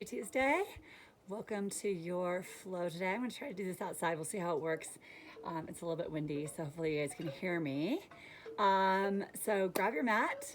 Tuesday. Welcome to your flow today. I'm going to try to do this outside. We'll see how it works. It's a little bit windy, so hopefully you guys can hear me. So grab your mat.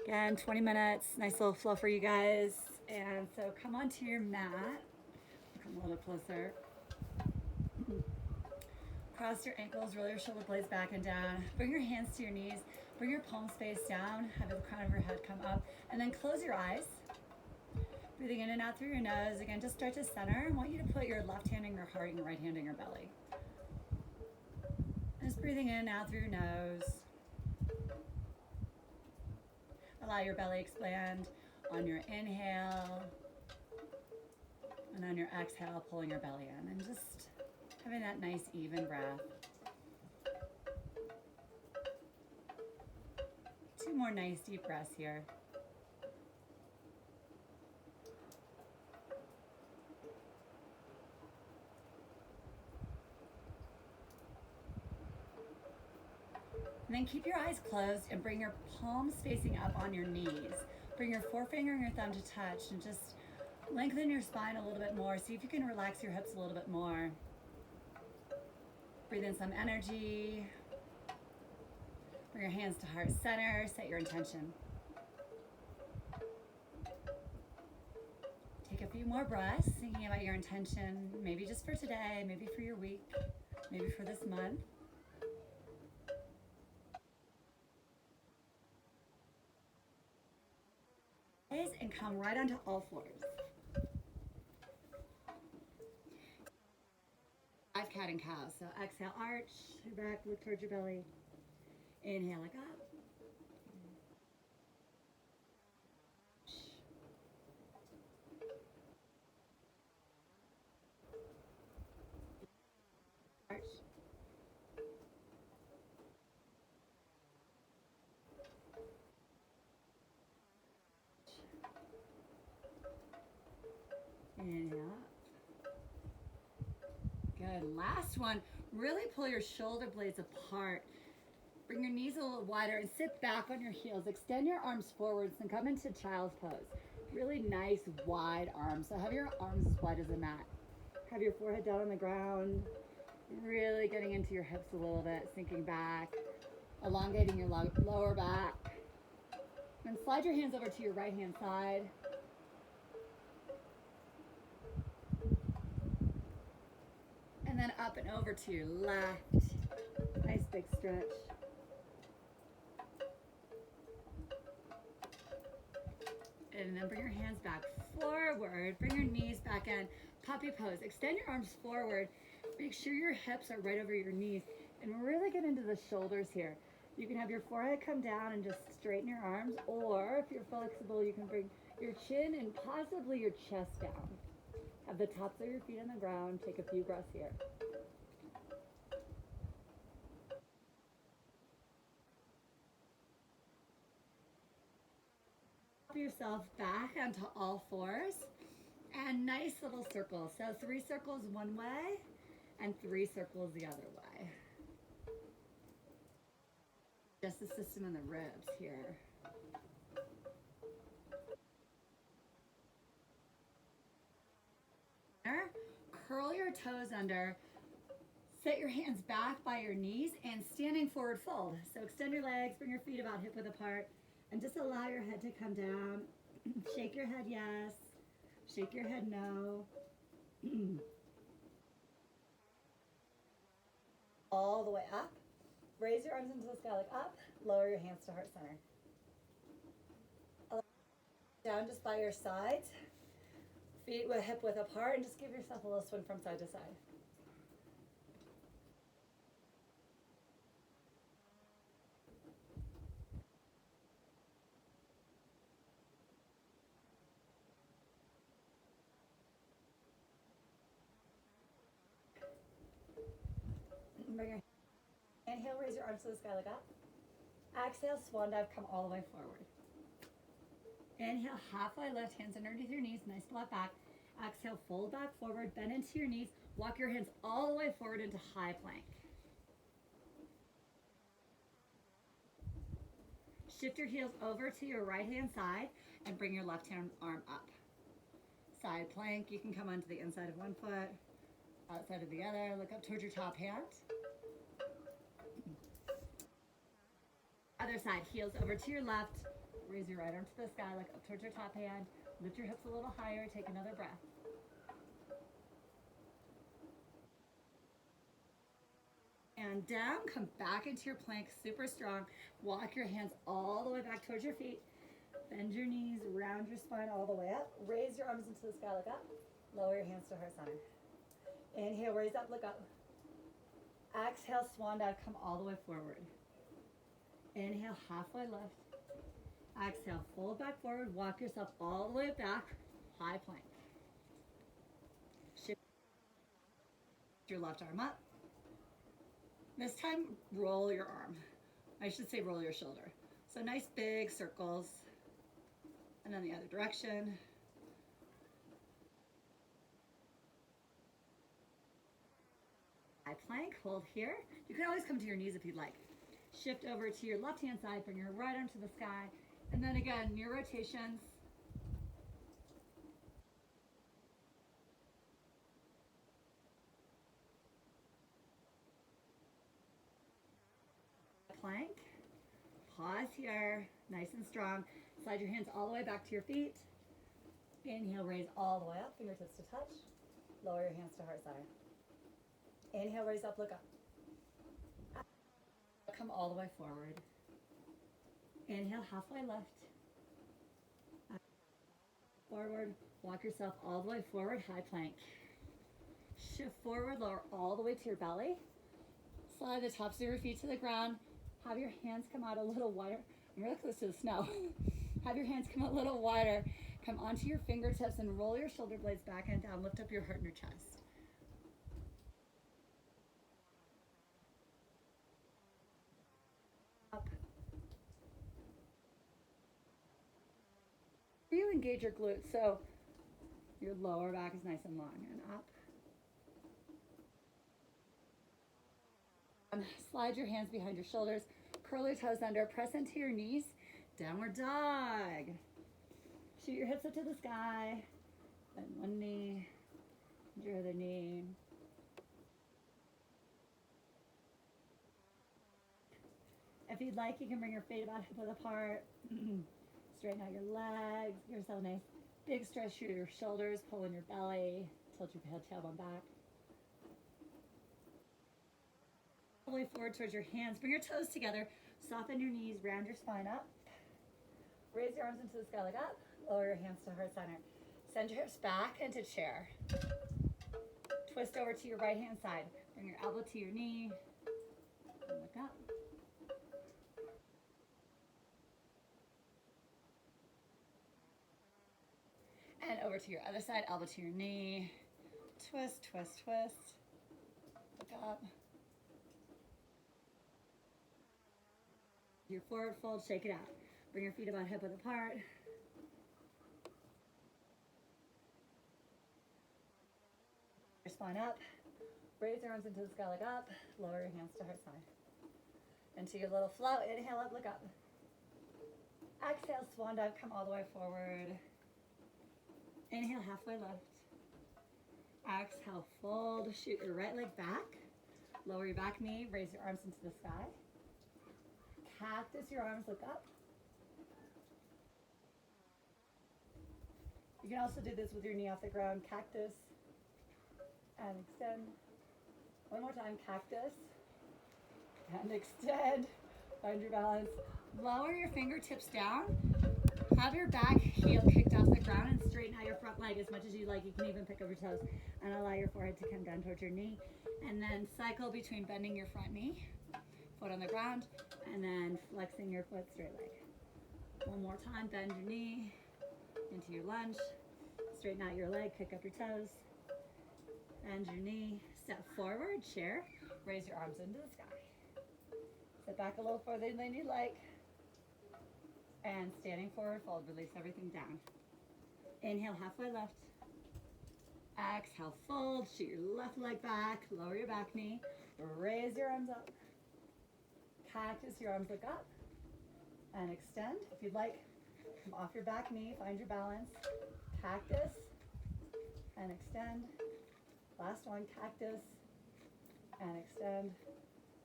Again, 20 minutes, nice little flow for you guys. And so come onto your mat. Come a little closer. Cross your ankles, roll your shoulder blades back and down. Bring your hands to your knees. Bring your palms face down. Have the crown of your head come up. And then close your eyes. Breathing in and out through your nose. Again, just start to center. I want you to put your left hand in your heart and your right hand in your belly. Just breathing in and out through your nose. Allow your belly expand on your inhale. And on your exhale, pulling your belly in. And just having that nice even breath. Two more nice deep breaths here. And then keep your eyes closed and bring your palms facing up on your knees. Bring your forefinger and your thumb to touch and just lengthen your spine a little bit more. See if you can relax your hips a little bit more. Breathe in some energy. Bring your hands to heart center. Set your intention. Take a few more breaths, thinking about your intention, maybe just for today, maybe for your week, maybe for this month. And come right onto all fours. Five cat and cow. So exhale, arch your back, look towards your belly. Inhale, look up. Arch. Inhale. Good. Last one. Really pull your shoulder blades apart. Bring your knees a little wider and sit back on your heels. Extend your arms forwards and come into child's pose. Really nice wide arms. So have your arms as wide as the mat. Have your forehead down on the ground. Really getting into your hips a little bit, sinking back, elongating your lower back. And slide your hands over to your right hand side. And then up and over to your left. Nice big stretch. And then bring your hands back forward. Bring your knees back in. Puppy pose. Extend your arms forward. Make sure your hips are right over your knees. And really get into the shoulders here. You can have your forehead come down and just straighten your arms. Or if you're flexible, you can bring your chin and possibly your chest down. Have the tops of your feet on the ground. Take a few breaths here. Yourself back onto all fours and nice little circles. So 3 circles one way and 3 circles the other way. Just the system in the ribs here. Curl your toes under. Set your hands back by your knees and standing forward fold. So extend your legs, bring your feet about hip width apart, and just allow your head to come down. Shake your head yes. Shake your head no. All the way up. Raise your arms into the sky like up. Lower your hands to heart center. Down just by your sides. Feet with hip width apart, and just give yourself a little swing from side to side. Bring your inhale, raise your arms to the sky like up. Exhale, swan dive, come all the way forward. Inhale, halfway lift, hands underneath your knees, nice flat back. Exhale, fold back forward, bend into your knees, walk your hands all the way forward into high plank. Shift your heels over to your right hand side and bring your left hand arm up. side plank. You can come onto the inside of one foot, outside of the other. Look up towards your top hand. Other side, heels over to your left. Raise your right arm to the sky, look up towards your top hand. Lift your hips a little higher, take another breath. And down, come back into your plank, super strong. Walk your hands all the way back towards your feet. Bend your knees, round your spine all the way up. Raise your arms into the sky, look up. Lower your hands to heart center. Inhale, raise up, look up. Exhale, swan dive, come all the way forward. Inhale, halfway left. Exhale, fold back forward, walk yourself all the way back, high plank. Shift your left arm up. This time, roll your arm. I should say roll your shoulder. So nice big circles. And then the other direction. High plank, hold here. You can always come to your knees if you'd like. Shift over to your left hand side, bring your right arm to the sky. And then again, near rotations. Plank. Pause here, nice and strong. Slide your hands all the way back to your feet. Inhale, raise all the way up, fingertips to touch. Lower your hands to heart center. Inhale, raise up, look up. Come all the way forward. Inhale, halfway left. Forward, walk yourself all the way forward, high plank. Shift forward, lower all the way to your belly. Slide the tops of your feet to the ground. Have your hands come out a little wider. I'm really close to the snow. Have your hands come out a little wider. Come onto your fingertips and roll your shoulder blades back and down. Lift up your heart and your chest. Up. You engage your glutes so your lower back is nice and long, and up. Slide your hands behind your shoulders, curl your toes under, press into your knees, downward dog. Shoot your hips up to the sky, bend one knee, your other knee. If you'd like, you can bring your feet about hip width apart. Straighten out your legs, give yourself a nice big stretch through your shoulders, pull in your belly, tilt your tailbone back. All the way forward towards your hands. Bring your toes together. Soften your knees. Round your spine up. Raise your arms into the sky like up. Lower your hands to heart center. Send your hips back into chair. Twist over to your right hand side. Bring your elbow to your knee. And look up. And over to your other side. Elbow to your knee. Twist, twist, twist. Look up. Your forward fold, shake it out. Bring your feet about hip width apart. Your spine up. Raise your arms into the sky, look up. Lower your hands to heart center. Into your little flow. Inhale up, look up. Exhale, swan dive, come all the way forward. Inhale, halfway left. Exhale, fold. Shoot your right leg back. Lower your back knee. Raise your arms into the sky. Cactus your arms, look up. You can also do this with your knee off the ground. Cactus and extend. One more time, cactus and extend. Find your balance. Lower your fingertips down. Have your back heel kicked off the ground and straighten out your front leg as much as you like. You can even pick up your toes and allow your forehead to come down towards your knee. And then cycle between bending your front knee, foot on the ground, and then flexing your foot, straight leg. One more time, bend your knee into your lunge. Straighten out your leg, kick up your toes. Bend your knee, step forward, chair. Raise your arms into the sky. Sit back a little further than you'd like. And standing forward fold, release everything down. Inhale, halfway left. Exhale, fold, shoot your left leg back, lower your back knee, raise your arms up. Cactus, your arms look up and extend. If you'd like, come off your back knee, find your balance. Cactus and extend. Last one, cactus, and extend.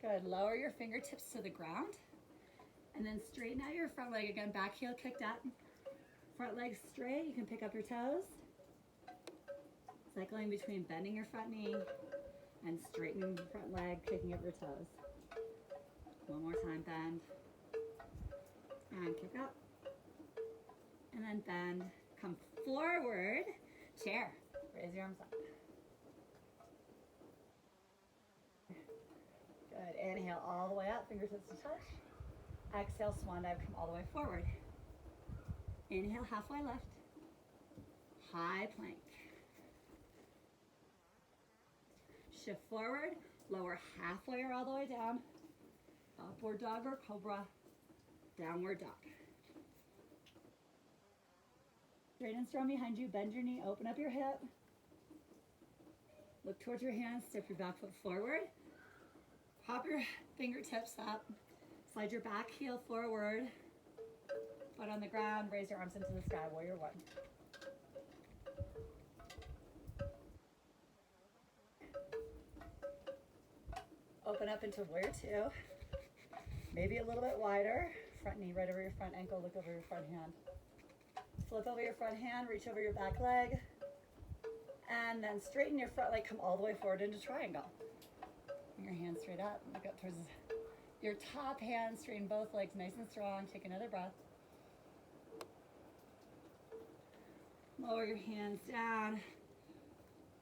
Good, lower your fingertips to the ground, and then straighten out your front leg again, back heel kicked up. Front leg straight, you can pick up your toes. Cycling between bending your front knee and straightening the front leg, kicking up your toes. One more time, bend. And kick up. And then bend. Come forward. Chair. Raise your arms up. Good. Inhale all the way up, fingertips to touch. Exhale, swan dive, come all the way forward. Inhale, halfway left. High plank. Shift forward, lower halfway or all the way down. Upward dog or cobra, downward dog. Straight and strong behind you, bend your knee, open up your hip. Look towards your hands, step your back foot forward. Hop your fingertips up, slide your back heel forward. Foot on the ground, raise your arms into the sky, warrior one. Open up into warrior two. Maybe a little bit wider. Front knee right over your front ankle, look over your front hand. Flip over your front hand, reach over your back leg. And then straighten your front leg, come all the way forward into triangle. Bring your hands straight up, look up towards your top hand, straighten both legs nice and strong. Take another breath. Lower your hands down.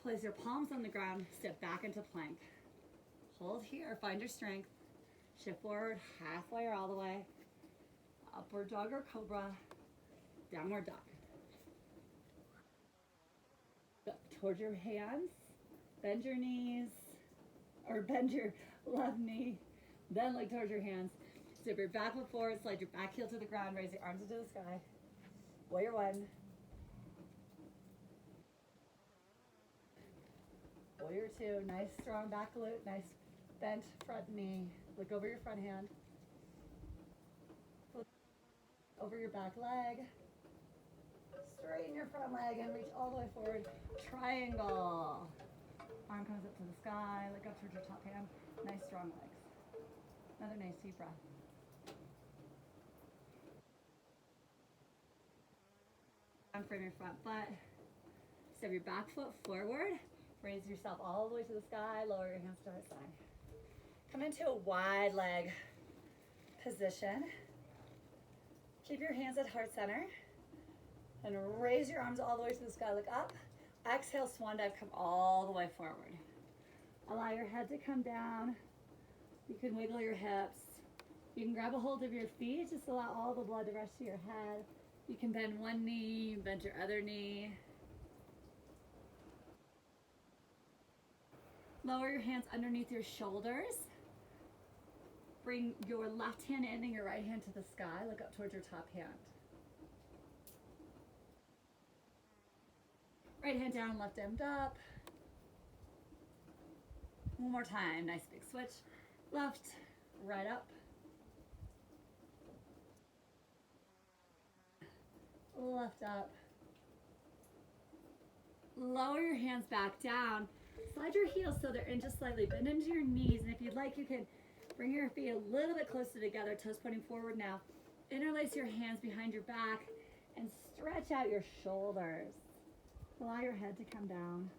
Place your palms on the ground, step back into plank. Hold here, find your strength. Shift forward, halfway or all the way. Upward dog or cobra, downward dog. Up towards your hands, bend your knees, or bend your left knee, then look towards your hands. Step your back foot forward, slide your back heel to the ground, raise your arms into the sky. Warrior one. Warrior two, nice strong back glute, nice bent front knee. Look over your front hand. Flip over your back leg. Straighten your front leg and reach all the way forward. Triangle. Arm comes up to the sky. Look up towards your top hand. Nice strong legs. Another nice deep breath. Frame your front butt. Step your back foot forward. Raise yourself all the way to the sky. Lower your hands to the side. Come into a wide leg position. Keep your hands at heart center. And raise your arms all the way to the sky. Look up. Exhale, swan dive. Come all the way forward. Allow your head to come down. You can wiggle your hips. You can grab a hold of your feet. Just allow all the blood to rush to your head. You can bend one knee, bend your other knee. Lower your hands underneath your shoulders. Bring your left hand in and your right hand to the sky. Look up towards your top hand. Right hand down, left hand up. One more time, nice big switch. Left, right up. Left up. Lower your hands back down. Slide your heels so they're in just slightly. Bend into your knees, and if you'd like, you can bring your feet a little bit closer together, toes pointing forward now. Interlace your hands behind your back and stretch out your shoulders. Allow your head to come down.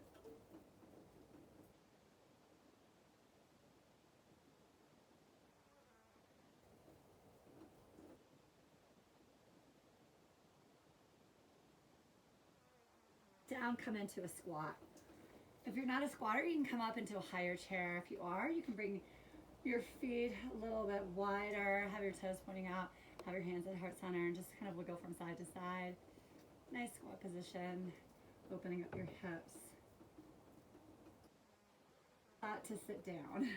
Down, come into a squat. If you're not a squatter, you can come up into a higher chair. If you are, you can bring your feet a little bit wider, have your toes pointing out, have your hands at heart center, and just kind of wiggle from side to side. Nice squat position, opening up your hips. To sit down.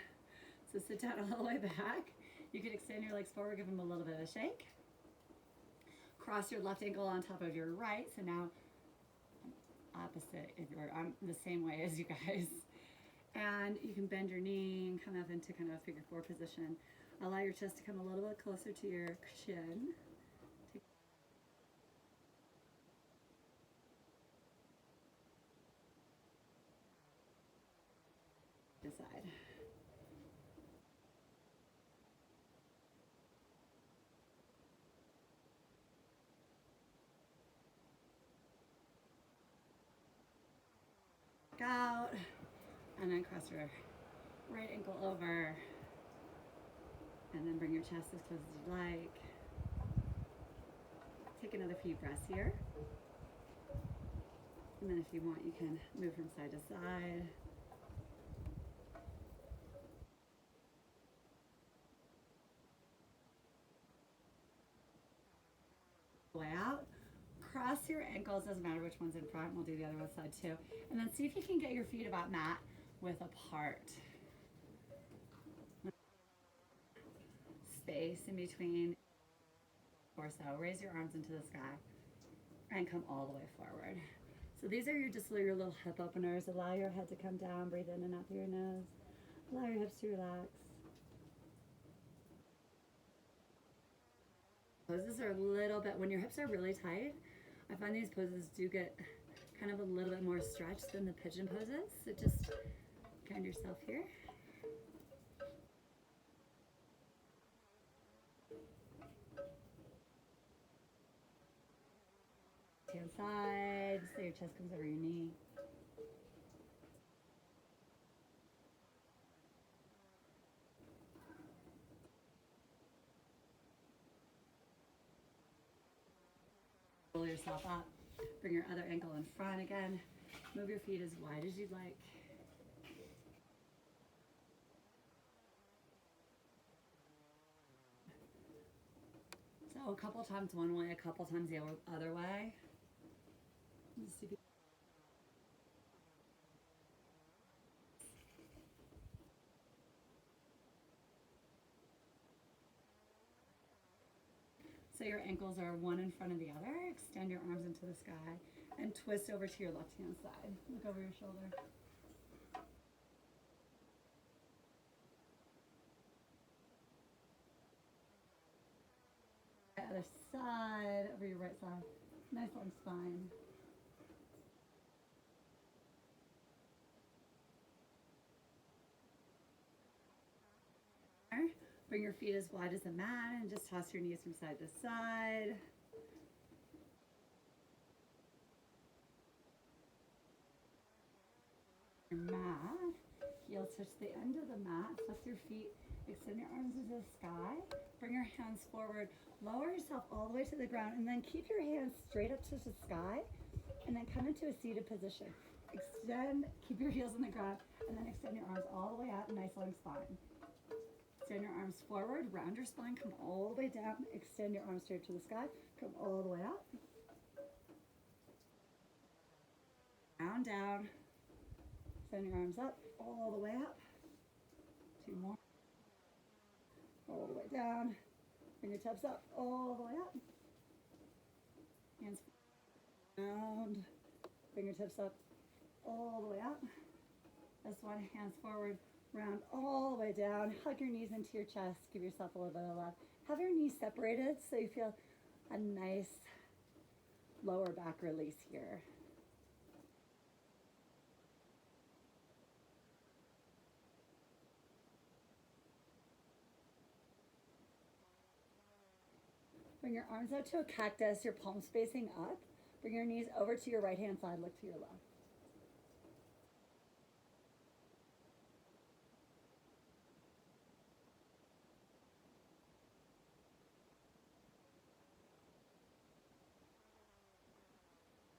So sit down all the way back. You can extend your legs forward, give them a little bit of a shake. Cross your left ankle on top of your right. So now opposite, if you're the same way as you guys. And you can bend your knee and come up into kind of a figure four position. Allow your chest to come a little bit closer to your chin. to side. Out, and then cross your right ankle over, and then bring your chest as close as you like. Take another few breaths here. And then if you want, you can move from side to side. Way out. Cross your ankles, doesn't matter which one's in front. We'll do the other side too. And then see if you can get your feet about mat width apart. Space in between torso. Raise your arms into the sky and come all the way forward. So these are just your little hip openers. Allow your head to come down. Breathe in and out through your nose. Allow your hips to relax. Poses are a little bit, when your hips are really tight, I find these poses do get kind of a little bit more stretched than the pigeon poses. So just kind yourself here. Hand side, so your chest comes over your knee. Roll yourself up. Bring your other ankle in front again. Move your feet as wide as you'd like. So a couple times one way, a couple times the other way. So your ankles are one in front of the other. Extend your arms into the sky and twist over to your left hand side. Look over your shoulder. Other side, over your right side. Nice long spine. Bring your feet as wide as the mat and just toss your knees from side to side. Your mat, heels touch the end of the mat, flex your feet, extend your arms into the sky, bring your hands forward, lower yourself all the way to the ground, and then keep your hands straight up to the sky, and then come into a seated position. Extend, keep your heels on the ground, and then extend your arms all the way out, nice long spine. Extend your arms forward, round your spine, come all the way down, extend your arms straight to the sky, come all the way up. Round down, extend your arms up, all the way up. Two more. All the way down, fingertips up, all the way up. Hands round, fingertips up, all the way up. This one, hands forward, round all the way down. Hug your knees into your chest. Give yourself a little bit of love. Have your knees separated so you feel a nice lower back release here. Bring your arms out to a cactus, your palms facing up. Bring your knees over to your right hand side, look to your left.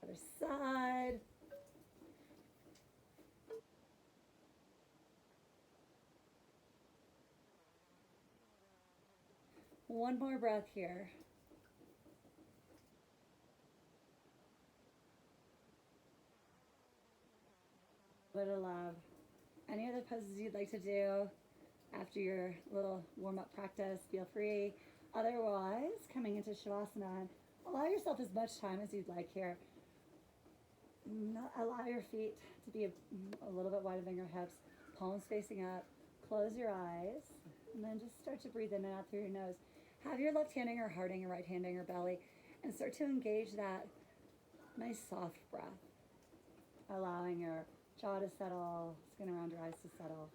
Other side. One more breath here. A little love. Any other poses you'd like to do after your little warm-up practice, feel free. Otherwise, coming into Shavasana, allow yourself as much time as you'd like here. Allow your feet to be a little bit wider than your hips, palms facing up. Close your eyes, and then just start to breathe in and out through your nose. Have your left hand in your heart and your right hand in your belly, and start to engage that nice soft breath, allowing your jaw to settle, skin around your eyes to settle.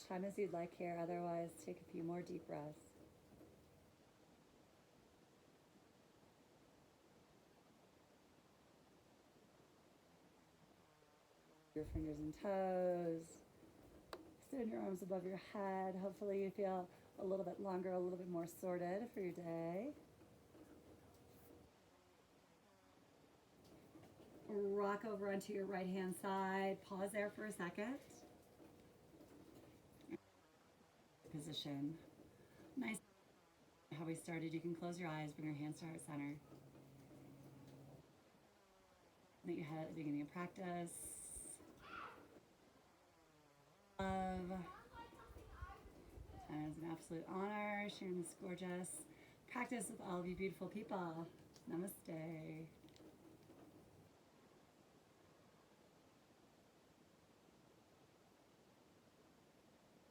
much time as you'd like here. Otherwise, take a few more deep breaths. Your fingers and toes. Extend your arms above your head. Hopefully you feel a little bit longer, a little bit more sorted for your day. Rock over onto your right hand side. Pause there for a second. Position. Nice. How we started. You can close your eyes, bring your hands to heart center. That you had at the beginning of practice. Love. And it's an absolute honor sharing this gorgeous practice with all of you beautiful people. Namaste.